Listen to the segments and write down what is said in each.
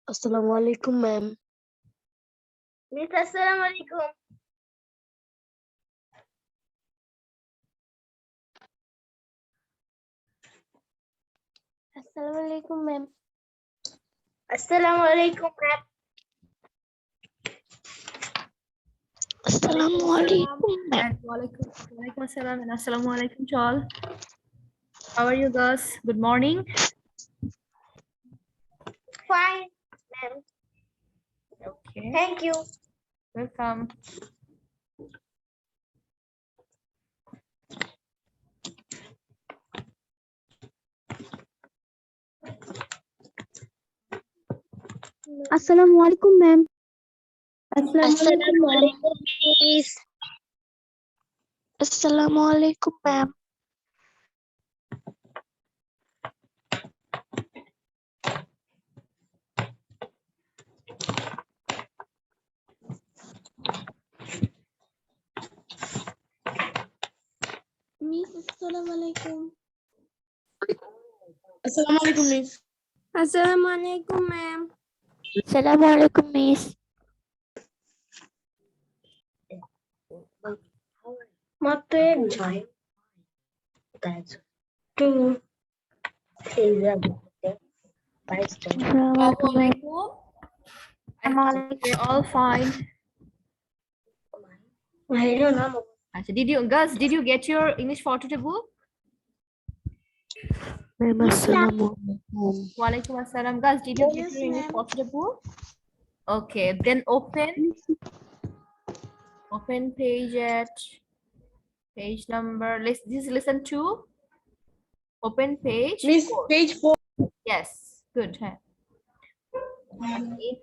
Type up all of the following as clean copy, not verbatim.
Assalamualaikum, ma'am. Miss, Assalamualaikum. Assalamualaikum, ma'am. Assalamualaikum, ma'am. Assalamualaikum, ma'am. And Walaikum assalam and assalamualaikum to all. How are you girls? Good morning. Fine, ma'am. Okay, Thank you. welcome. Assalamualaikum, ma'am. Assalamualaikum, Miss. Assalamualaikum, ma'am. Miss, assalamualaikum. Assalamualaikum, Miss. Assalamualaikum, ma'am. Assalamualaikum, miss. Mate jai. That's two. Assalamualaikum, ma'am. We're all fine. I don't know. Did you girls? Did you get your English photo book? Ma'am, assalamualaikum. Walaikum assalam. Girls, did you get your English photo book? Okay, then open page at page number. This is lesson 2. Open page. Miss, 4. page 4. Yes, good. In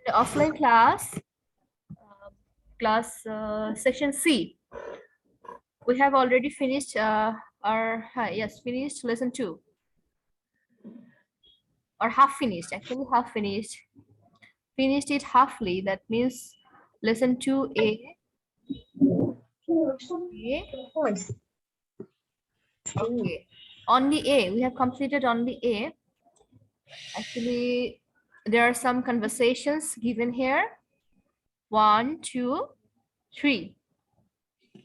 the offline class, section C, we have already finished finished lesson 2, or half finished. Actually, half finished. Finished it halfly. That means lesson 2A. Okay. Only A. We have completed only A. Actually, there are some conversations given here. 1, 2, 3.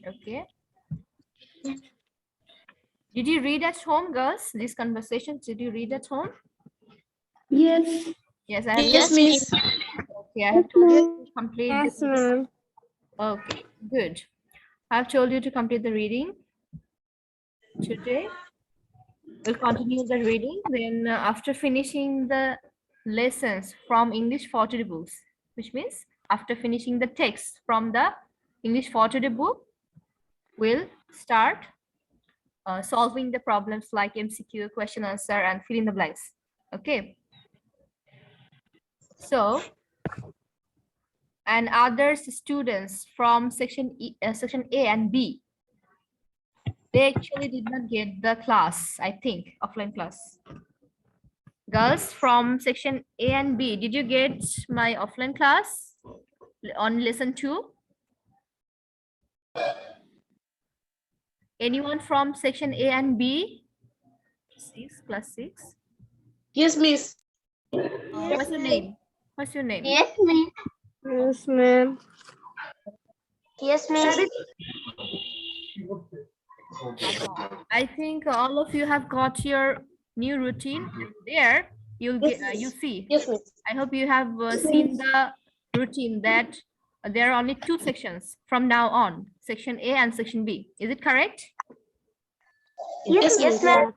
Okay. Did you read at home, girls? These conversations, did you read at home? Yes. Yes, I have. Yes, Miss. Okay, I have told you to complete Yes, this. ma'am. Okay, good. I have told you to complete the reading today. We'll continue the reading. Then after finishing the lessons from English 40 books, which means after finishing the text from the English 40 book, we'll start solving the problems like MCQ, question answer, and fill in the blanks. Okay. So, and other students from section A and B, they actually did not get the class, I think, offline class. Girls from section A and B, did you get my offline class on lesson 2? Anyone from section A and B? 6 plus 6. Yes, Miss. What's your name? What's your name? Yes, Miss. Yes, ma'am. Yes, Miss. I think all of you have got your new routine. There, you'll get. You see. Yes, Miss. I hope you have seen the routine that there are only 2 sections from now on, section A and section B. Is it correct? Yes, Miss. ma'am.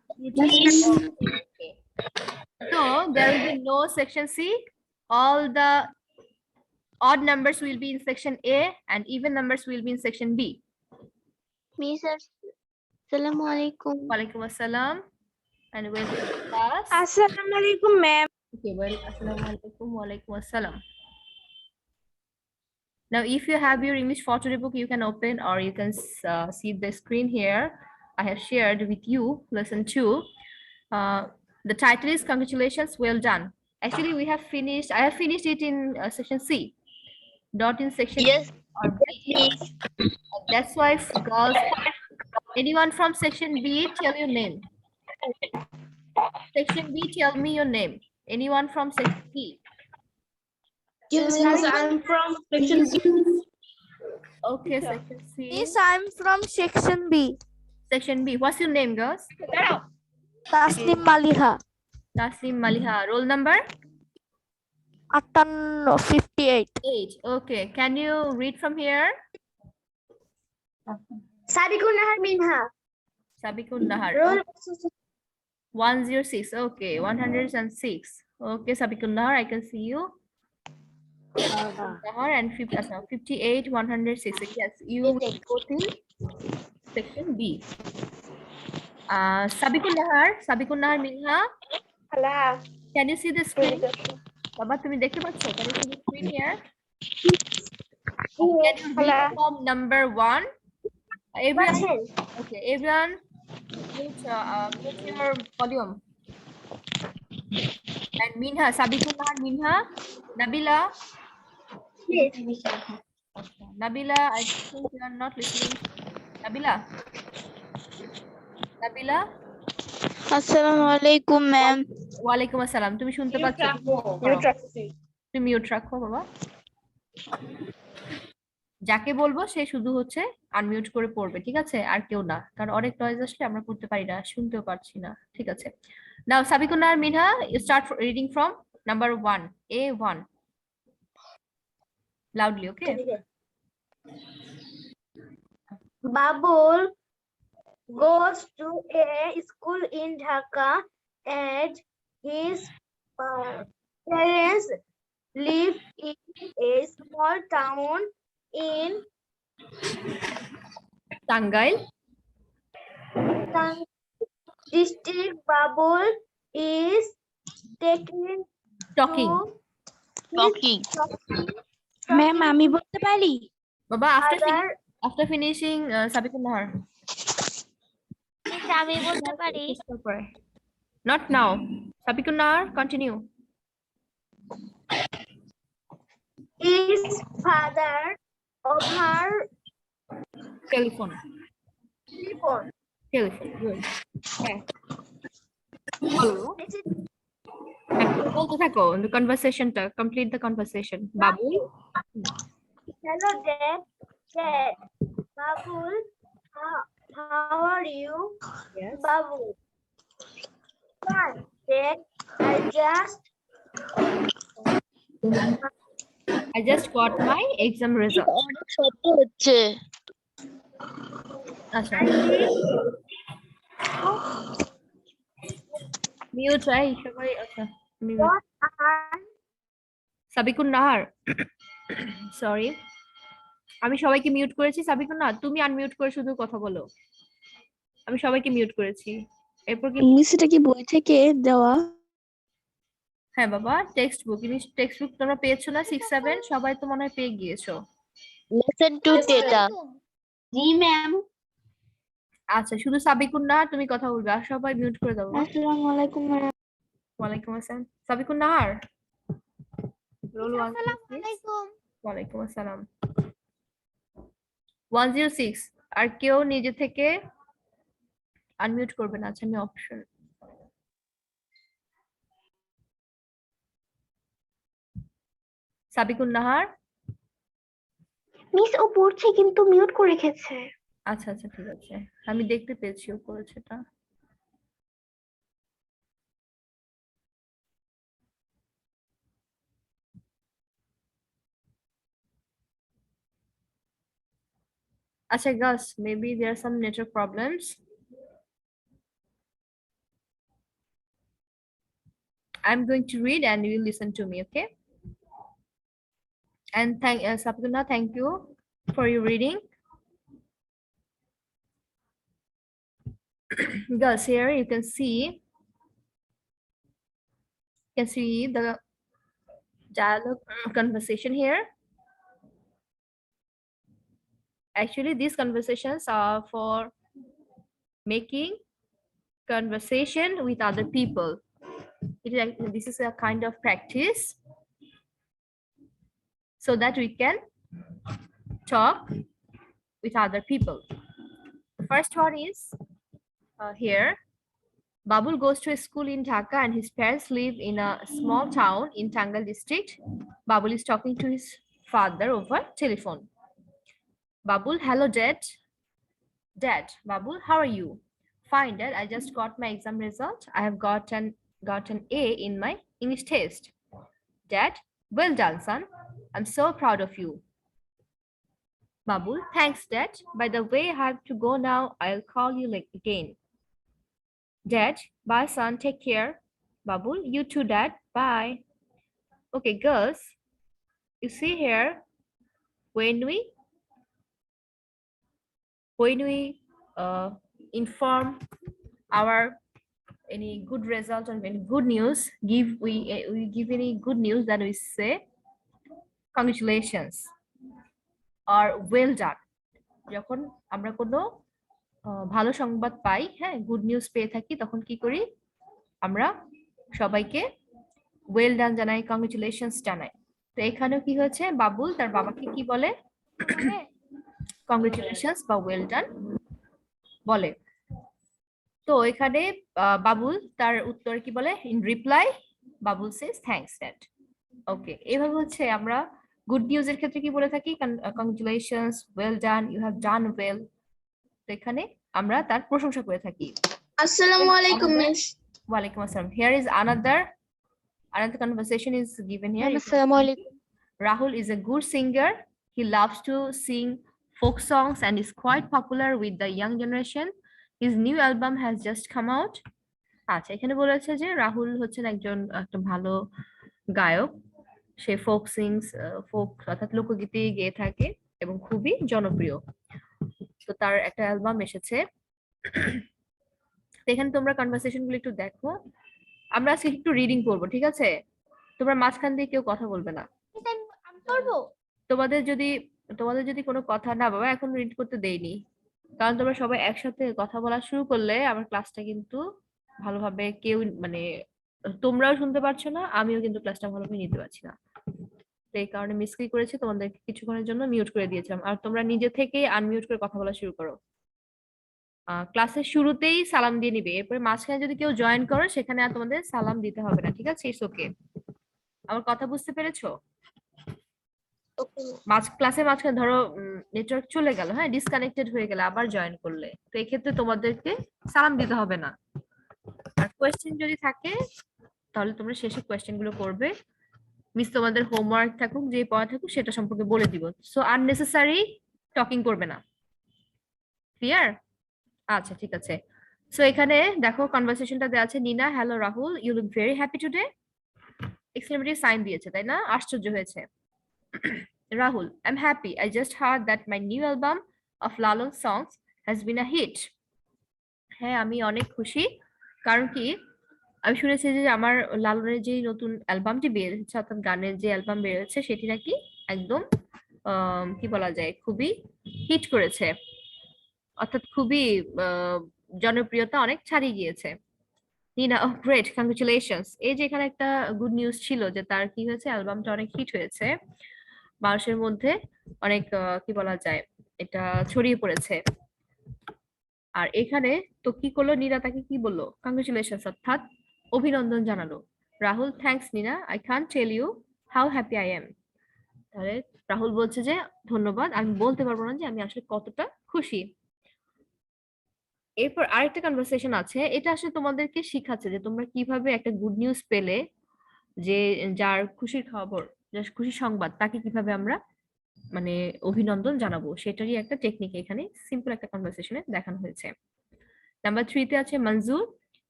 So there will be no section C. All the odd numbers will be in section A and even numbers will be in section B. Miss, assalamualaikum. Walaikum assalam. And welcome to class. Assalamualaikum, ma'am. Okay, well, assalamualaikum, walaikum assalam. Now, if you have your English photo book, you can open or you can see the screen here. I have shared with you lesson 2. The title is Congratulations, well done. Actually, we have finished. I have finished it in section C, not in section Yes. or B. That's why, girls, anyone from section B, tell your name. Section B, tell me your name. Anyone from section B? Yes, Miss. I'm from section C. Okay, section C. Miss, I'm from section B. Section B. What's your name, girls? Tasnim Maliha. Taslim Maliha. Roll number? 58. 8. Okay. Can you read from here? Sabikun Nahar Minha. Sabikun Nahar. Roll 106. Okay. 106. Okay, Sabikun Nahar, I can see you. Nahar and 58, 106. Yes, you will go to section B. Sabikun Nahar Minha. Hello. Can you see the screen? Baba, তুমি দেখতে পাচ্ছ? Can you see the screen here? Can you read from number 1? Everyone, okay, everyone, mute your volume. And Minha, Sabikun Nahar Minha, Nabila. Nabila, I think you are not listening. Nabila. Nabila. Assalamualaikum, ma'am. ওয়ালাইকুম আসসালাম তুমি শুনতে পাচ্ছ তুমি mute রাখো বাবা যাকে বলবো সে শুধু হচ্ছে আনমিউট করে পড়বে ঠিক আছে আর কেউ না কারণ অনেক নয়েজ আসলে আমরা পড়তে পারি না শুনতেও পারছি না ঠিক আছে নাও সাবিকুন নাহার মিনহা start reading from number 1 A1 loudly okay Babul goes to a school in Dhaka and his parents live in a small town in Tangail district. Babul is taken talking Ma'am, আমি বলতে পারি? baba after finishing Sabikun Nahar Miss, আমি বলতে পারি? not now Sabikun Nahar continue his father over telephone good হ্যাঁ বলো বলতে থাকো the conversationটা complete the conversation Babul hello dad Babul how are you yes Babul fine dad I just got my exam result অনেক শব্দ হচ্ছে। আচ্ছা মিউট রাই সবাই আচ্ছা what are Sabikun Nahar sorry আমি সবাইকে মিউট করেছি সাবিকুন নাহার তুমি আনমিউট করে শুধু কথা বলো আমি সবাইকে মিউট করেছি এরপর কি মিস, এটা কি বই থেকে দেওয়া? হ্যাঁ বাবা টেক্সট বুক তোমরা পেয়েছো না 6 7 সবাই তো মনে হয় পেয়ে গিয়েছো লেসন 2 এটা। জি ম্যাম আচ্ছা শুধু সাবিকুন নাহার তুমি কথা বলবে আর সবাই মিউট করে দাও আসসালামু আলাইকুম ম্যাম। ওয়ালাইকুম আসসালাম সাবিকুন নাহার রোল 1 আসসালামু আলাইকুম। ওয়ালাইকুম আসসালাম 106 আর কেউ নিজে থেকে আনমিউট করবে না আচ্ছা আমি অপশন সাবিকুন নাহার মিস ও পড়ছে কিন্তু মিউট করে রেখেছে আচ্ছা আচ্ছা ঠিক আছে আমি দেখতে পেয়েছি ও করেছে এটা Acha Gus, maybe there are some network problems. I'm going to read and you listen to me, okay? And thank Sapguna, thank you for your reading. Gus, here you can see the dialogue conversation here. Actually, these conversations are for making conversation with other people. This is a kind of practice so that we can talk with other people. The first one is here. Babul goes to a school in Dhaka and his parents live in a small town in Tangail district. Babul is talking to his father over telephone. Babul, hello dad. Dad, Babul, how are you? Fine, Dad. I just got my exam result. I have got an A in my English test. Dad, well done, son. I'm so proud of you. Babul, thanks, Dad. By the way, I have to go now. I'll call you again. Dad, bye, son. Take care. Babul, you too, Dad. Bye. Okay, girls, you see here, when we inform our any good result or any good news, we give any good news, that we say congratulations or well done. যখন আমরা কোনো ভালো সংবাদ পাই, হ্যাঁ, good news পেয়ে থাকি, তখন কি করি আমরা সবাইকে ওয়েল ডান জানাই, কংগ্রেচুলেশনস জানাই। তো এখানেও কি হয়েছে, বাবুল তার বাবাকে কি বলে, কংগ্রেচুলেশনস বা ওয়েল ডান বলে। তো এখানে বাবুল তার উত্তর কি বলে, in reply Babul says thanks dad. Okay, এভাবে হচ্ছে আমরা গুড নিউজের ক্ষেত্রে কি বলে থাকি, congratulations, well done, you have done well. তো এখানে আমরা তার প্রশংসা করে থাকি। Assalamu alaikum, miss. ওয়ালাইকুম আসসালাম। Here is another conversation is given here. Assalamu alaikum. Rahul is a good singer. He loves to sing folk songs and is quite popular with the young generation. His new album has just come out. আচ্ছা, এখানে বলেছে যে রাহুল হচ্ছেন একটা ভালো গায়ক। সে folk অর্থাৎ লোকগীতি গেয়ে থাকে এবং খুবই জনপ্রিয়। তো তার একটা অ্যালবাম এসেছে। এখানে তোমরা কনভারসেশন গুলো একটু দেখো। আমরা আজকে একটু রিডিং করবো, ঠিক আছে? তোমরা মাঝখান দিয়ে কেউ কথা বলবে না। আমি করবো। তোমাদের যদি কোনো কথা না, বাবা এখন রিড করতে দেইনি, কারণ তোমরা সবাই একসাথে কথা বলা শুরু করলে আমার ক্লাসটা কিন্তু ভালোভাবে কেউ মানে তোমরাও শুনতে পারছো না, আমিও কিন্তু ক্লাসটা ভালোভাবে নিতে পারছি না। তো এই কারণে মিসকি করেছি, তোমাদেরকে কিছুক্ষণের জন্য মিউট করে দিয়েছিলাম। আর তোমরা নিজে থেকে আনমিউট করে কথা বলা শুরু করো। ক্লাসের শুরুতেই সালাম দিয়ে নিবে, এরপরে মাঝখানে যদি কেউ জয়েন করো সেখানে আর তোমাদের সালাম দিতে হবে না, ঠিক আছে? It's okay. আমার কথা বুঝতে পেরেছো? ক্লাসের মাঝখানে ধরো নেটওয়ার্ক চলে গেল, হ্যাঁ, ডিসকানেক্টেড হয়ে গেলে আবার জয়েন করলে, তো এই ক্ষেত্রে তোমাদেরকে সালাম দিতে হবে না। আর কোয়েশ্চেন যদি থাকে তাহলে তোমরা শেষে কোয়েশ্চেন গুলো করবে। মিস তোমাদের হোমওয়ার্ক থাকুক, যে পড়া থাকুক সেটা সম্পর্কে বলে দিব। সো আননেসেসারি টকিং করবে না। ক্লিয়ার? আচ্ছা, ঠিক আছে। সো এখানে দেখো কনভারসেশনটা দেওয়া আছে। Nina, hello Rahul, you look very happy today. Exclamatory sign দিয়েছে, তাই না? আশ্চর্য হয়েছে। Rahul, I'm happy. I just heard that my new album of Lalon songs has been a hit. হ্যাঁ, আমি অনেক খুশি, কারণ কি আমি শুনেছি যে আমার লালনের যে নতুন অ্যালবামটি বের হচ্ছে, অর্থাৎ গানের যে অ্যালবাম বের হচ্ছে সেটি নাকি একদম কি বলা যায়, খুবই হিট করেছে, অর্থাৎ খুবই জনপ্রিয়তা অনেক ছাড়িয়ে গিয়েছে। নিনা, ও গ্রেট, কংগ্রেচুলেশনস। এই যে এখানে একটা গুড নিউজ ছিল যে তার কি হয়েছে, অ্যালবামটা অনেক হিট হয়েছে, মানুষের মধ্যে অনেক কি বলা যায়, এটা ছড়িয়ে পড়েছে। আর এখানে তো কি করলো, নীরা তাকে কি বললো, কংগ্রেচুলেশনস অর্থাৎ অভিনন্দন জানালো। Rahul, thanks Nina, I can't tell you how happy I am. তাহলে রাহুল বলছে যে ধন্যবাদ, আমি বলতে পারবো না যে আমি আসলে কতটা খুশি। এরপর আরেকটা কনভারসেশন আছে, এটা আসলে তোমাদেরকে শিখাচ্ছে যে তোমরা কিভাবে একটা গুড নিউজ পেলে, যে যার খুশির খবর, যার খুশি সংবাদ, তাকে কিভাবে আমরা মানে অভিনন্দন জানাবো, সেটারই একটা টেকনিক এখানে সিম্পল একটা কনভারসেশনে দেখানো হয়েছে। নাম্বার 3 তে আছে মনজুর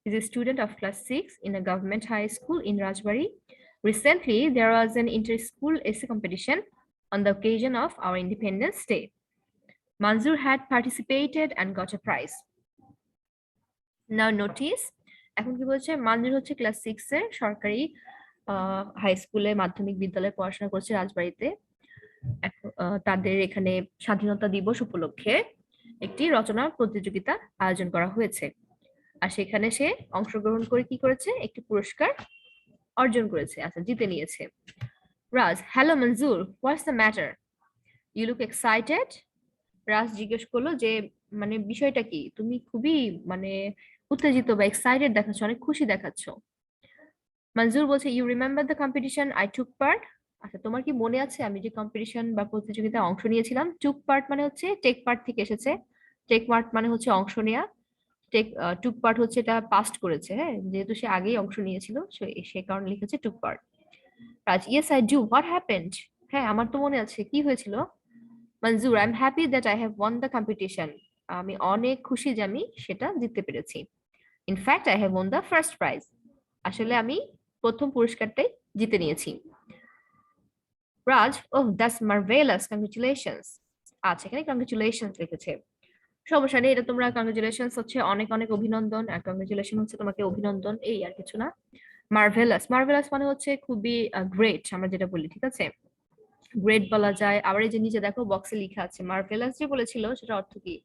is a student of class 6 in a government high school in Rajbari. Recently, there was an inter-school essay competition on the occasion of our Independence Day. Manzoor had participated and got a prize. Now notice, এখন কি বলছে, মনজুর হচ্ছে class 6 এর সরকারি high স্কুলে মাধ্যমিক বিদ্যালয়ে পড়াশোনা করছে রাজবাড়িতে। তাদের এখানে স্বাধীনতা দিবস উপলক্ষে একটি রচনা প্রতিযোগিতা আয়োজন করা হয়েছে, আর সেখানে সে অংশগ্রহণ করে কি করেছে, একটি পুরস্কার অর্জন করেছে, আচ্ছা জিতে নিয়েছে। Raj, hello Manzoor, what's the matter, you look excited. Raj জিজ্ঞেস করলো যে মানে বিষয়টা কি, তুমি খুবই মানে উত্তেজিত বা এক্সাইটেড দেখাচ্ছ, অনেক খুশি দেখাচ্ছ। মনজুর বলছে, you remember the competition I took part, আচ্ছা, তোমার কি মনে আছে আমি যে কম্পিটিশন বা প্রতিযোগিতায় অংশ নিয়েছিলাম? টুক পার্ট মানে হচ্ছে টেক পার্ট থেকে এসেছে। টেক পার্ট মানে হচ্ছে অংশ নেয়া। টেক টুক পার্ট হচ্ছে এটা পাস্ট করেছে, হ্যাঁ, যেহেতু সে আগেই অংশ নিয়েছিল সে কারণে লিখেছে took part. Raj, yes I do, what happened? হ্যাঁ, আমার তো মনে আছে, কি হয়েছিল? Manzoor, I am happy that I have won the competition. আমি অনেক খুশি যে আমি সেটা জিততে পেরেছি। In fact I have won the first prize. আসলে আমি প্রথম পুরস্কারটাই জিতে নিয়েছি। Raj, oh that's marvellous, congratulations. আচ্ছা, এখানে কংগ্রেচুলেশনস লিখেছে, সমস্যা নেই, এটা তোমরা কংগ্রেচুলেশনস হচ্ছে অনেক অনেক অভিনন্দন, আর কংগ্রেচুলেশন হচ্ছে তোমাকে অভিনন্দন, এই আর কিছু না। মার্ভেলাস, মার্ভেলাস মানে হচ্ছে খুবই গ্রেট, আমরা যেটা বলি, ঠিক আছে, গ্রেট বলা যায়। আবার এই যে নিচে দেখো বক্সে লেখা আছে মার্ভেলাস যে বলেছিল সেটা অর্থ কি,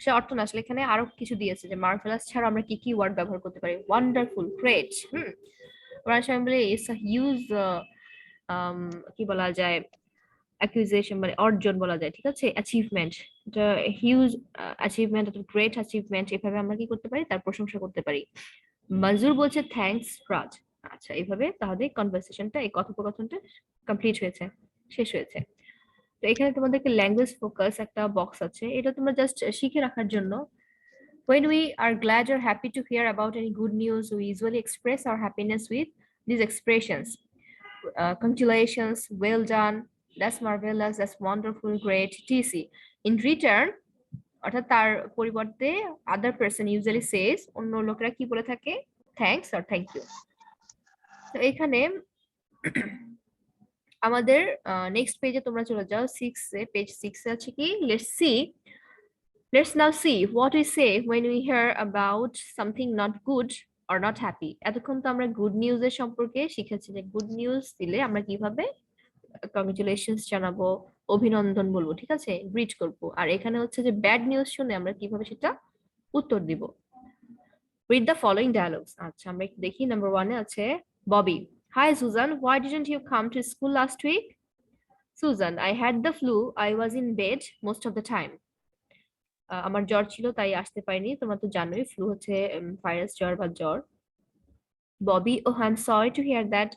সে অর্থ না, আসলে এখানে আরো কিছু দিয়েছে যে মার্ভেলাস ছাড়া আমরা কি কি ওয়ার্ড ব্যবহার করতে পারি। ওয়ান্ডারফুল, গ্রেট, ওরা সময় বলে ইটস আ হিউজ, কি বলা যায়, অ্যাকুইজিশন মানে অর্জন বলা যায়, ঠিক আছে, অ্যাচিভমেন্ট, এটা হিউজ অ্যাচিভমেন্ট, গ্রেট অ্যাচিভমেন্ট, এভাবে আমরা কি করতে পারি, তার প্রশংসা করতে পারি। মঞ্জুর বলছে থ্যাঙ্কস রাজ। আচ্ছা, এইভাবে তাহলে কনভারসেশনটা, এই কথোপকথনটা কমপ্লিট হয়েছে, শেষ হয়েছে। তো এখানে তোমাদেরকে ল্যাঙ্গুয়েজ ফোকাস একটা বক্স আছে, এটা তোমরা জাস্ট শিখে রাখার জন্য। When we are glad or happy to hear about any good news, we usually express our happiness with these expressions. Congratulations, well done, that's marvelous, that's wonderful, great, etc. In return, অর্থাৎ তার পরিবর্তে other person usually সেজ, অন্য লোকরা কি বলে থাকে, thanks R thank you. তো এখানে আমাদের নেক্সট পেজে তোমরা চলে যাও, 6 এ, পেজ 6 এ আছে কি, let's now see what we say when we hear about something not good or not happy. এতক্ষণ তো আমরা গুড নিউজ এর সম্পর্কে শিখেছি, যে গুড নিউজ দিলে আমরা কিভাবে কংগ্রেচুলেশনস জানাবো, অভিনন্দন বলবো, ঠিক আছে, গ্রিট করবো। আর এখানে হচ্ছে যে ব্যাড নিউজ শুনে আমরা কিভাবে সেটা উত্তর দিব। Read the following dialogues. আচ্ছা, আমরা একটু দেখি। নাম্বার 1 এ আছে Bobby, Hi Susan, why didn't you come to school last week? Susan, I had the flu, I was in bed most of the time. আমার জ্বর ছিল তাই আসতে পারিনি, তোমরা তো জানোই ফ্লু হচ্ছে ভাইরাস জ্বর বা জ্বর। Bobby, oh I'm sorry to hear that,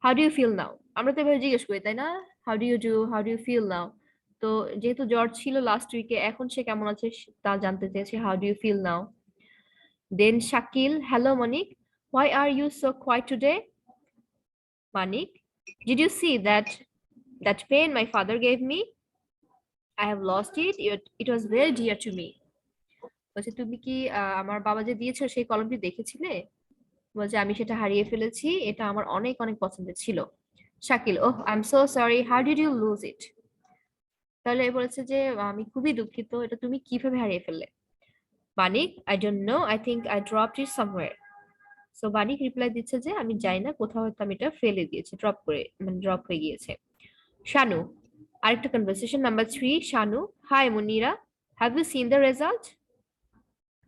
how do you feel now? আমরা তো এভাবে জিজ্ঞেস করি, তাই না, how do you feel now? তো যেহেতু জ্বর ছিল লাস্ট উইকে, এখন সে কেমন আছে তা জানতে চেয়েছে, how do you feel now? Then Shakil, hello Manik, why are you so quiet today? Manik, did you see that pen my father gave me? I have lost it, it was very dear to me. বলছে তুমি কি আমার বাবা যে দিয়েছে সেই কলমটি দেখেছিলে? বলছে আমি সেটা হারিয়ে ফেলেছি, এটা আমার অনেক অনেক পছন্দের ছিল। Shakil, oh I am so sorry, how did you lose it? তাহলে বলেছে যে আমি খুবই দুঃখিত, এটা তুমি কিভাবে হারিয়ে ফেললে? Banik, I don't know, I think I dropped it somewhere. So Banik reply দিচ্ছে যে আমি জানি না, কোথাও হয়তো আমি এটা ফেলে দিয়েছি, ড্রপ হয়ে গিয়েছে। শানু, আরেকটা conversation, number 3, Shanu, hi Munira, have you seen the result?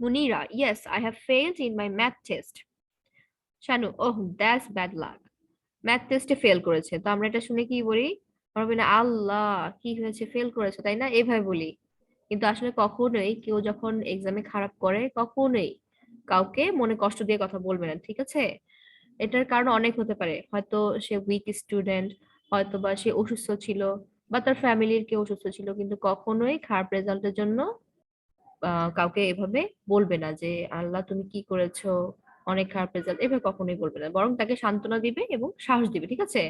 Munira, yes, I have failed in my math test. Shanu, oh, that's bad luck. Math টেস্টে ফেল করেছে, তো আমরা এটা শুনে কি বলি, আমরা বলি না আল্লাহ কি হয়েছে, ফেল করেছে, তাই না, এভাবে বলি। কিন্তু আসলে কখনোই কেউ যখন এক্সামে খারাপ করে, কখনোই কাউকে মনে কষ্ট দিয়ে কথা বলবে না, ঠিক আছে। এটার কারণ অনেক হতে পারে, হয়তো সে উইক স্টুডেন্ট, হয়তো বা সে অসুস্থ ছিল, বা তার ফ্যামিলির কেউ অসুস্থ ছিল, কিন্তু কখনোই খারাপ রেজাল্টের জন্য কাউকে এভাবে বলবে না যে আল্লাহ তুমি কি করেছো, অনেক খারাপ রেজাল্ট, এভাবে কখনোই বলবে না, বরং তাকে সান্ত্বনা দিবে এবং সাহস দিবে, ঠিক আছে।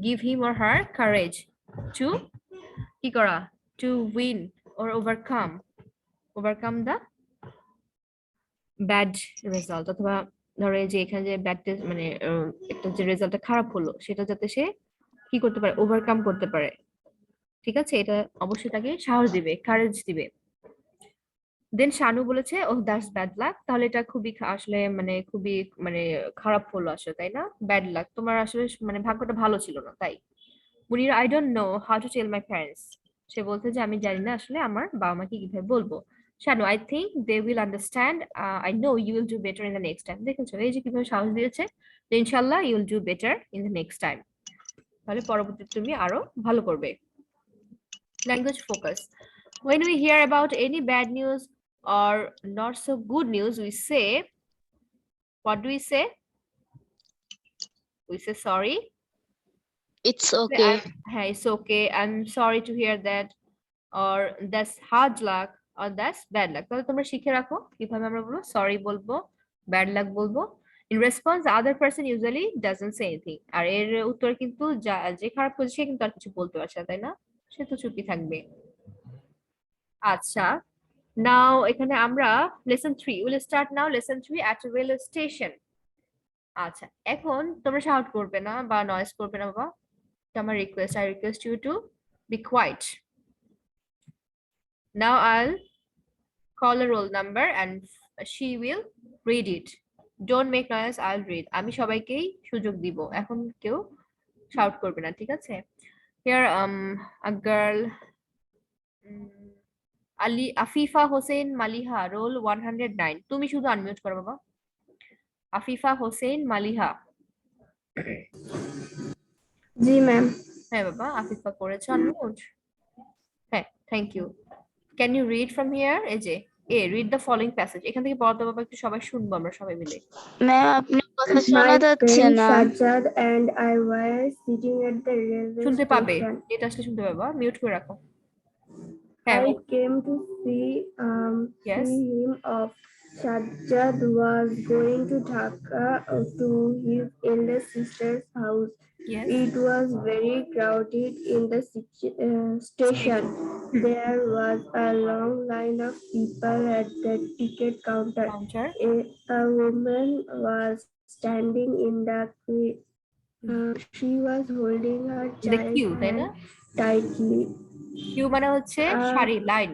Give him or her courage to কি করা, to win or overcome the bad result, অথবা ধরো এই যে এখানে যে ব্যাড মানে একটা যে রেজাল্টটা খারাপ হলো সেটা যাতে সে কি করতে পারে, ওভারকাম করতে পারে, ঠিক আছে, এটা অবশ্যই তাকে সাহস দিবে, কারেজ দিবে। দেন শানু বলেছে ওহ দ্যাটস ব্যাড লাক, তাহলে এটা খুবই আসলে মানে খুবই মানে খারাপ হলো আসলে, তাই না, ব্যাড লাক, তোমার আসলে মানে ভাগ্যটা ভালো ছিল না তাই। Munira, I don't know how to tell my parents, সে বলছে যে আমি জানি না আসলে আমার বাবা মাকে কিভাবে বলবো। Shanu, I think they will understand, I know you will do better in the next time. দেখেছো এই যে কিভাবে সাহস দিয়েছে, ইনশাল্লাহ you will do better in the next time, তাহলে পরবর্তীতে তুমি আরো ভালো করবে। Language focus. When we hear about any bad news or not so good news, we say, what do we say? We say sorry. It's okay. Hey, it's okay. I'm sorry to hear that. Or that's hard luck. Or that's bad luck. তাহলে তোমরা শিখে রাখো কিভাবে আমরা বলবো sorry বলবো, bad luck বলবো। In response, the other person usually doesn't say anything. আর এর উত্তর কিন্তু যে খারাপ করছে সে কিন্তু আর কিছু বলতে পারছে না, তাই না? সে তো চুপই থাকবে। আচ্ছা, নাও এখানে আমরা lesson 3 will start now lesson 3 at a railway station. আচ্ছা, এখন তোমরা শাউট করবে না বা নয়েজ করবে না বাবা, এটা আমার request. I request you to be quiet. Now I'll call a roll number and she will read it. Don't make noise, I'll read. আমি সবাইকেই সুযোগ দিব, এখন কেউ শাউট করবে না, ঠিক আছে? Here a girl, Afifa Hossain Maliha, roll 109। তুমি শুধু আনমিউট করো বাবা। আফিফা হোসেন মালিহা। জি ম্যাম। হ্যাঁ বাবা, আফিফা করেছো আনমিউট? হ্যাঁ, thank you. Can you read from here? এই যে read the following passage. এখান থেকে পড়তে বাবা, একটু সবাই শুনবো আমরা সবাই মিলে। ম্যাম আপনার কথা শোনা My যাচ্ছে friend না। Sajjad and I were sitting at the railway শুনতে পাবে, station. এটা আসলে শুনতে পাবে বাবা, মিউট করে রাখো। হ্যাঁ, I came to see Yes. him off. Sajjad was going to Dhaka to his elder sister's house. yes. It was very crowded in the station. There was a long line of people at the ticket counter. Counter. A woman was standing in the queue. She was holding her The child queue, তাই না? tightly. Q মানে হচ্ছে সারি, line.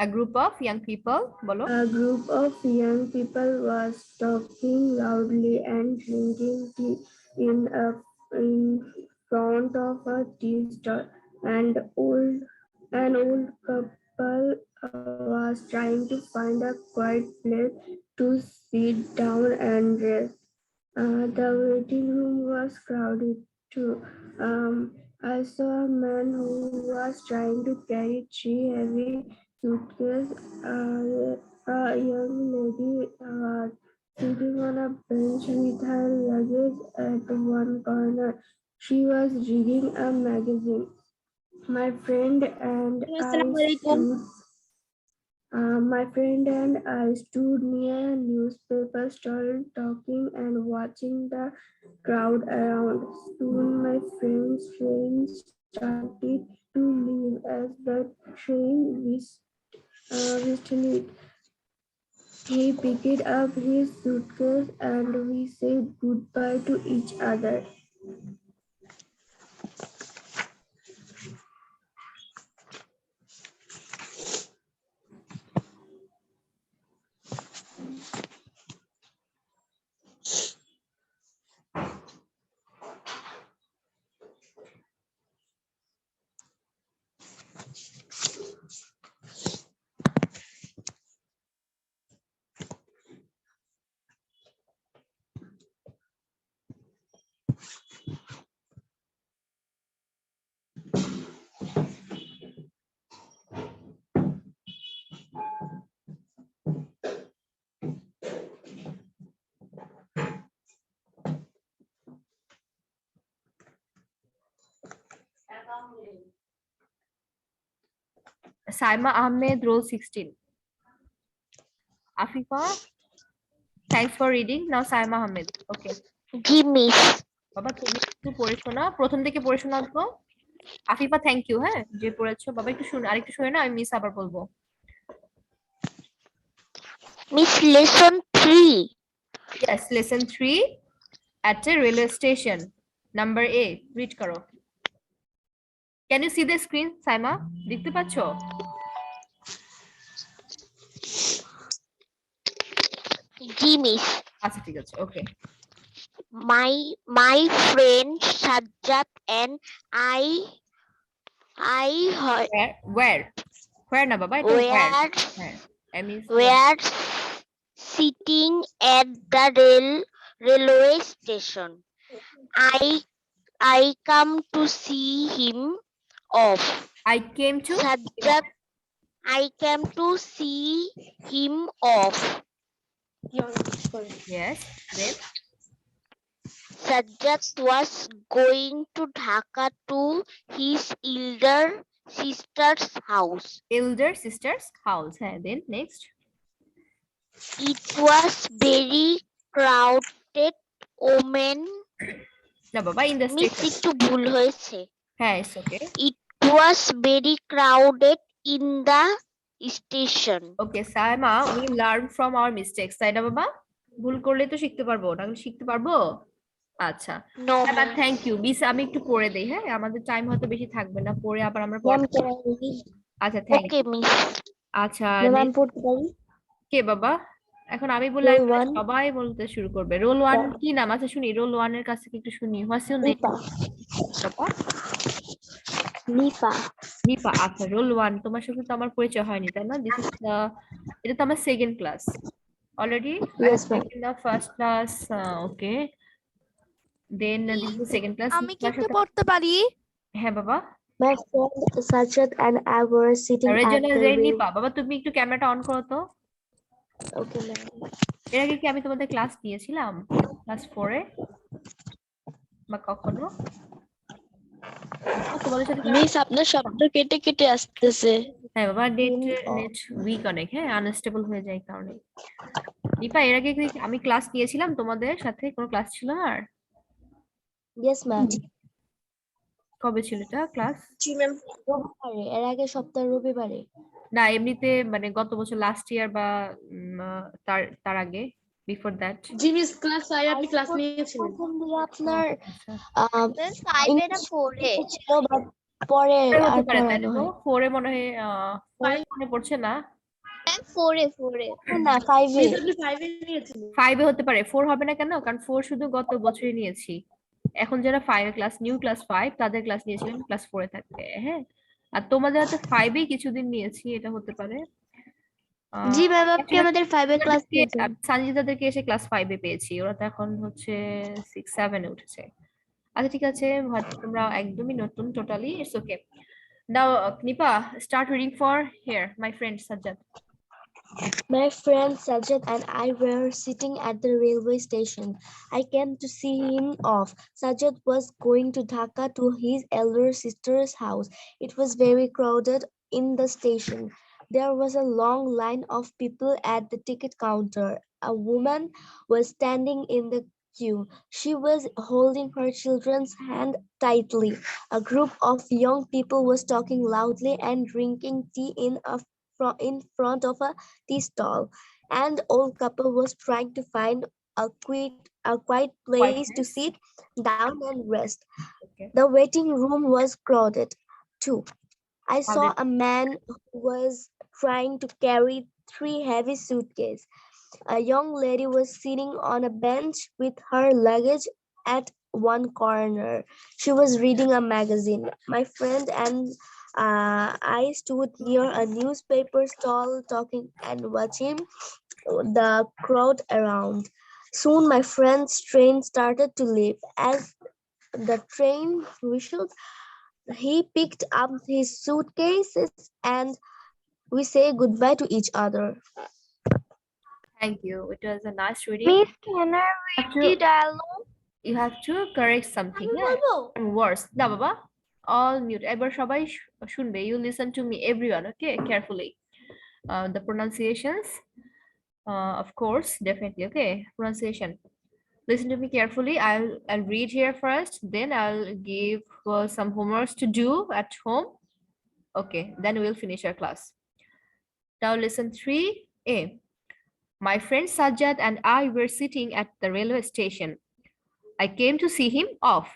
A group of young people, বলো। A group of young people was talking loudly and drinking tea in front of a tea stall. And an old couple was trying to find a quiet place to sit down and rest. The waiting room was crowded too. I saw a man who was trying to carry 3 heavy suitcases. A young lady was sitting on a bench with her luggage at one corner. She was reading a magazine. My friend and I stood near a newspaper stall talking and watching the crowd around. Soon my friend's train started to leave. As the train whistled, he picked up his suitcase and we said goodbye to each other. Saima Ahmed, roll 16. Afifa, thanks for reading. Now Saima Ahmed. Okay. G miss. বাবা তুমি একটু পড়ে শোনা, প্রথম থেকে পড়ে শোনাও তো। আফিফা থ্যাংক ইউ, হ্যাঁ যে পড়েছো। বাবা একটু শুনে, আরেকটু শুনে না, আমি মিস আবার বলবো। Miss lesson 3। Yes, lesson 3 at a railway station. Number A, read করো। Can you see the screen, Saima? দেখতে পাচ্ছো? জি মিস। আচ্ছা ঠিক আছে, ওকে। My friend Sajjad and I Where না বাবা, এটা where। হ্যাঁ, were sitting at the railway station. I come to see him off. I came to Sajjad, I came to see him off. Yes, then Sajjad was going to Dhaka to his elder sister's house. Elder sister's house. And then next. It was very crowded. Omen No, Baba, in the miss station. একটু ভুল হয়েছে। হ্যাঁ, it's okay. It was very crowded in the station. Okay, Saima, we learn from our mistakes. তাই না বাবা? ভুল করলে তো শিখতে পারবো, নাহলে শিখতে পারবো? আচ্ছা। No, Saima, ma'am. Thank you. Miss আমি একটু পড়ে দেই, হ্যাঁ? আমাদের টাইম হয়তো বেশি থাকবে না, পড়ে আবার আমরা আচ্ছা, থ্যাংক Okay, miss. আচ্ছা, ম্যাম next পড়তে পারি? কে বাবা? এখন আমি বললে Roll একবারে one. সবাই বলতে শুরু করবে। Roll 1 Yeah. কি নাম? আচ্ছা শুনি, রোল 1 এর কাছ থেকে একটু শুনি। What's your name? নিপা। বাবা নিপা। নিপা। আচ্ছা, রোল 1, তোমার সাথে তো আমার পরিচয় হয়নি, তাই না? দিস ইজ এটা তো আমার second class already. Yes, ma'am. In the first class, okay. Then this is the second class. আমি কি একটু পড়তে পারি? হ্যাঁ বাবা। My friend Sajjad and I were sitting at Rezna the জেন rail. নিপা, বাবা তুমি একটু ক্যামেরাটা অন করো তো। Okay, ma'am. এর আগে কি আমি তোমাদের ক্লাস নিয়েছিলাম? ক্লাস 4 এ বা কখনো? তোমাদের সাথে মিস আপনার শব্দ কেটে কেটে আসতেছে। হ্যাঁ বাবা, নেট উইক অনেক, হ্যাঁ, আনস্টেবল হয়ে যায় কারণে। নিপা, এর আগে কি আমি ক্লাস নিয়েছিলাম তোমাদের সাথে? কোনো ক্লাস ছিল আর? Yes, ma'am. কবে ছিল এটা ক্লাস? জি ম্যাম। রবিবারে, এর আগে সপ্তাহ রবিবারে। না, এমনিতে মানে গত বছর লাস্ট ইয়ার বা তার তার আগে, before that. G miss class 5 আপনি ক্লাস নিয়েছিলেন। প্রথম দিকে আপনার Then 5 এ না 4 এ? ছিল, বাট পরে আর হতে পারে, তাই পড়ানো না? হয় 4 এ মনে হয় 5 মনে পড়ছে না। 4 এ 4 এ। না 5 এ। মিস আপনি 5 এ নিয়েছিলেন। 5 এ হতে পারে, 4 হবে না কেন? কারণ 4 শুধু গত বছরই নিয়েছি। এখন যারা 5 এর ক্লাস, নিউ ক্লাস 5, তাদের ক্লাস নিয়েছিলেন ক্লাস 4 এ থাকবে, হ্যাঁ। আর তোমাদের হয়তো 5 এ কিছুদিন নিয়েছি, এটা হতে পারে। জি ম্যাম, আপনি আমাদের 5 এ ক্লাস নিয়েছেন। সঞ্জিতাদেরকে এসে ক্লাস 5 এ পেয়েছি, ওরা তো এখন হচ্ছে 6 7 এ উঠেছে। আচ্ছা ঠিক আছে, হয়তো তোমরা একদমই নতুন, totally it's okay. Now Nipa, start reading for here my friend Sajjad. My friend Sajjad and I were sitting at the railway station. I came to see him off. Sajjad was going to Dhaka to his elder sister's house. It was very crowded in the station. There was a long line of people at the ticket counter. A woman was standing in the queue. She was holding her children's hand tightly. A group of young people was talking loudly and drinking tea in front of a tea stall. An old couple was trying to find a quiet place to sit down and rest. Okay. The waiting room was crowded too. I saw Crowded. a man who was trying to carry 3 heavy suitcases. A young lady was sitting on a bench with her luggage at one corner. She was reading a magazine. My friend and I stood near a newspaper stall talking and watching the crowd around. Soon my friend's train started to leave. As the train whistled, he picked up his suitcases and we say goodbye to each other. Thank you. It was a nice reading. Miss, can I have read the to- dialogue? You have to correct something, আমি yeah? বলবো? And words. না বাবা, all mute. এবার সবাই শুনবে. You listen to me, everyone, okay? Carefully. The pronunciations, of course, definitely, okay? Pronunciation. Listen to me carefully. I'll read here first, then I'll give some homeworks to do at home. Okay, then we'll finish our class. Now listen 3A. My friend Sajjad and I were sitting at the railway station. I came to see him off.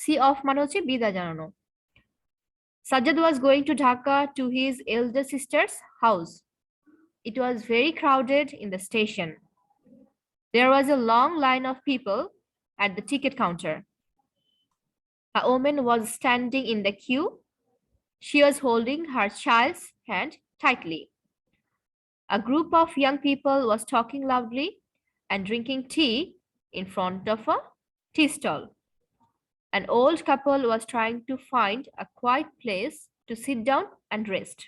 See off মানে হচ্ছে বিদায় জানানো। Sajjad was going to Dhaka to his elder sister's house. It was very crowded in the station. There was a long line of people at the ticket counter. A woman was standing in the queue. She was holding her child's hand tightly. A group of young people was talking loudly and drinking tea in front of a tea stall. An old couple was trying to find a quiet place to sit down and rest.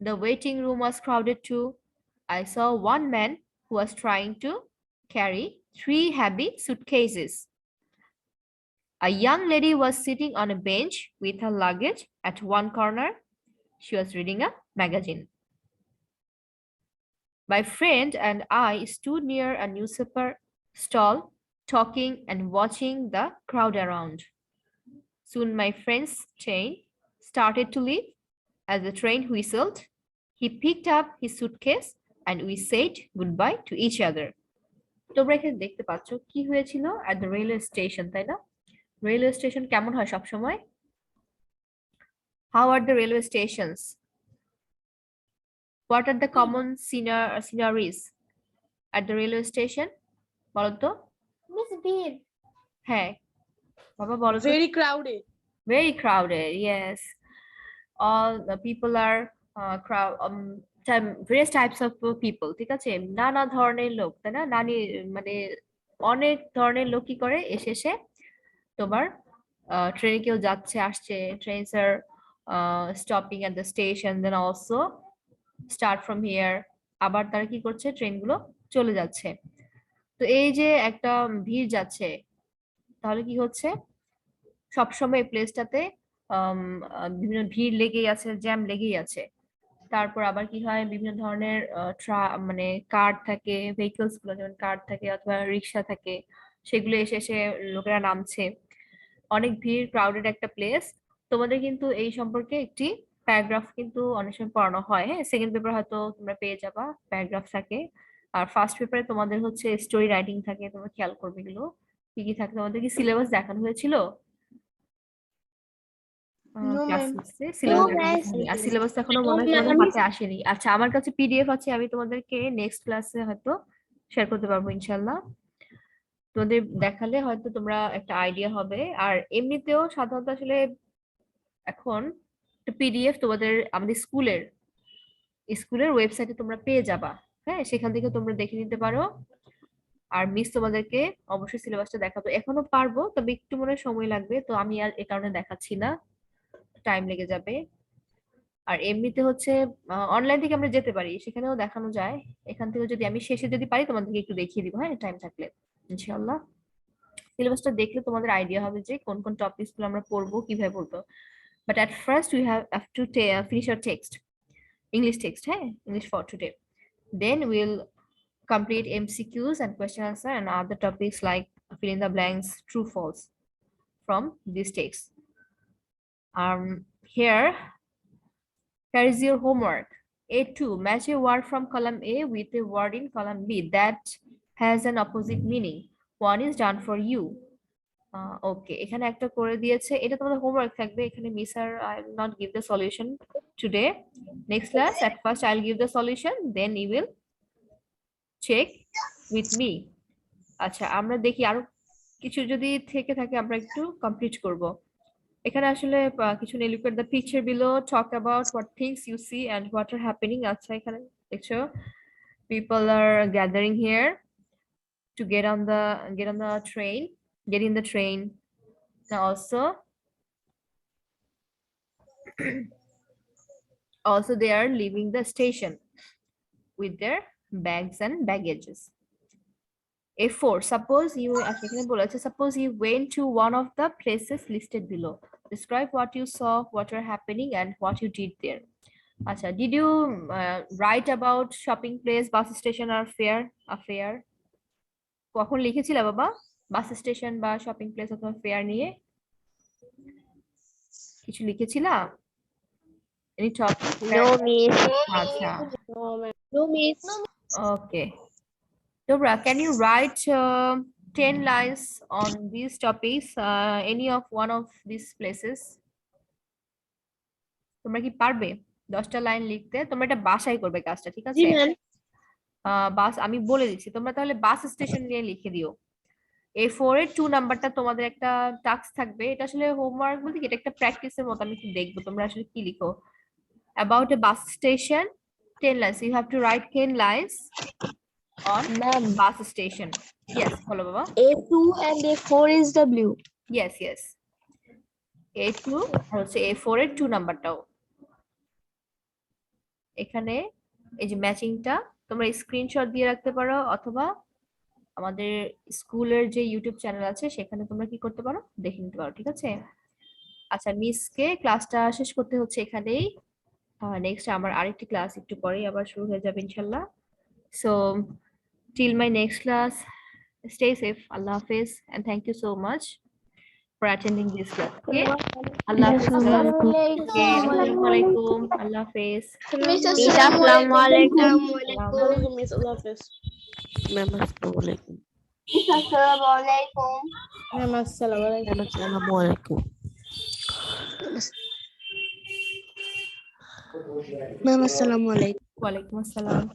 The waiting room was crowded too. I saw one man who was trying to carry 3 heavy suitcases. A young lady was sitting on a bench with her luggage at one corner. She was reading a magazine. My friend and I stood near a newspaper stall, talking and watching the crowd around. Soon my friend's train started to leave. As the train whistled, he picked up his suitcase and we said goodbye to each other. তোমরা এখানে দেখতে পাচ্ছ কি হয়েছিল at the railway station, তাই না? Railway station কেমন হয় সব সময়? How are the railway stations? What are the common sceneries at the railway station? বলো তো? Miss Bean. হ্যাঁ বাবা বলো তো? Very crowded. Very crowded, yes. All the people are various types of people, ঠিক আছে? নানা ধরনের লোক, তাই না? মানে অনেক ধরনের লোক কি করে এসে তোমার ট্রেনে কেউ যাচ্ছে আসছে, trains are stopping at the station, then also start from here. আবার তারা কি করছে, ট্রেনগুলো চলে যাচ্ছে। তো এই যে একটা ভিড় যাচ্ছে, তাহলে কি হচ্ছে, সবসময় এই প্লেসটাতে বিভিন্ন ভিড় লেগেই আছে, জ্যাম লেগেই আছে। তারপর আবার কি হয়, বিভিন্ন ধরনের মানে কার থাকে, ভেহিকলস গুলো যেমন কার থাকে অথবা রিক্সা থাকে, সেগুলো এসে লোকেরা নামছে। অনেক ভিড়, ক্রাউডেড একটা প্লেস। তোমাদের কিন্তু এই সম্পর্কে একটি প্যারাগ্রাফ কিন্তু অনেক সময় পড়ানো হয়, হ্যাঁ। সেকেন্ড পেপার হয়তো তোমরা পেয়ে যাবা, প্যারাগ্রাফ থাকে। আর ফার্স্ট পেপারে তোমাদের হচ্ছে স্টোরি রাইটিং থাকে, তোমরা খেয়াল করবে এগুলো কি কি থাকে। তোমাদের কি সিলেবাস দেখানো হয়েছিল? সিলেবাস এখনো মনে হয় তোমাদের হাতে আসেনি। আচ্ছা, আমার কাছে পিডিএফ আছে, আমি তোমাদেরকে নেক্সট ক্লাসে হয়তো শেয়ার করতে পারবো ইনশাল্লাহ। তোমাদের দেখালে হয়তো তোমরা একটা আইডিয়া হবে। আর এমনিতেও সাধারণত আসলে এখন পিডিএফ তোমাদের আমাদের স্কুলের ওয়েবসাইটে তোমরা পেয়ে যাবা, হ্যাঁ। সেখান থেকে তোমরা দেখে নিতে পারো। আর মিস তোমাদেরকে অবশ্যই সিলেবাসটা দেখাবো, এখনো পারবো, তবে একটু মনে হয় সময় লাগবে, তো আমি আর এ কারণে দেখাচ্ছি না, টাইম লেগে যাবে। আর এমনিতে হচ্ছে অনলাইন থেকে আমরা যেতে পারি, সেখানেও দেখানো যায়। এখান থেকে যদি আমি শেষে যদি পারি তোমাদেরকে একটু দেখিয়ে দিব, হ্যাঁ, টাইম থাকলে ইনশাআল্লাহ। সিলেবাসটা দেখলে তোমাদের আইডিয়া হবে যে কোন কোন টপিকস গুলো আমরা পড়বো, কিভাবে পড়বো। But at first we have to finish our text, English text, হ্যাঁ, English for today. Then we'll complete MCQs and question answer and other topics like fill in the blanks, true false from this text. Here is your homework. A2, match a word from column A with a word in column B that has an opposite meaning. One is done for you. Okay, এখানে একটা করে দিয়েছে, এটা তোমাদের homework থাকবে। এখানে miss আর I will not give the solution today. Next class, at first I'll give the solution, then you will check with me. আচ্ছা, আমরা দেখি আরো কিছু যদি থেকে থাকে আমরা একটু কমপ্লিট করব। এখানে আসলে কিছু নেই, look at the picture below, talk about what things you see and what are happening. আচ্ছা, এখানে দেখছো people are gathering here to get on the train, get in the train. Also they are leaving the station with their bags and baggages. A4, suppose you went to one of the places listed below. Describe what you saw, what are happening and what you did there. Acha, did you write about shopping place, bus station or fair? কখন লিখেছিলে বাবা bus station বা shopping place অথবা fair নিয়ে? কিছু লিখেছিলা? Any topic? No, miss. আচ্ছা, No, miss. okay. Dobra, can you write 10 lines on these topics, any of one of these places? তোমরা কি পারবে 10টা লাইন লিখতে? তোমরা এটা বাসায় করবে কাজটা, ঠিক আছে? বাস আমি বলে দিচ্ছি, তোমরা তাহলে বাস স্টেশন নিয়ে লিখে দিও। A4 এর 2 নাম্বারটা তোমাদের একটা টাস্ক থাকবে, এটা আসলে হোমওয়ার্ক বলতে কি, এটা একটা প্র্যাকটিসের মতো। আমি একটু দেখবো তোমরা আসলে কি লিখো। About a bus station, 10 lines. You have to write 10 lines on bus station. Yes, follow baba. A2 and A4 is W. Yes. A2 আর হচ্ছে A4 এর 2 নাম্বারটাও এখানে এই যে ম্যাচিংটা তোমরা স্ক্রিনশট দিয়ে রাখতে পারো অথবা আমাদের স্কুলের যে ইউটিউব চ্যানেল আছে সেখানে তোমরা কি করতে পারো, দেখে নিতে পারো, ঠিক আছে? আচ্ছা, মিসকে ক্লাসটা শেষ করতে হচ্ছে এখানেই। নেক্সট আমার আরেকটি ক্লাস একটু পরেই আবার শুরু হয়ে যাবে ইনশাল্লাহ। So till my next class, stay safe. Allah Hafiz, and thank you so much for attending this class. Okay, Allah Hafiz. Okay, Assalamu alaikum. Allah Hafiz. Miss, Miss, Assalamu alaikum. Assalamualaikum. Miss Allah Hafiz. Ma'am, assalamualaikum. Assalamu alaikum. Ma'am, assalamu alaikum. Ma'am, assalamualaikum. Ma'am, assalamu alaikum. Walaikum assalam.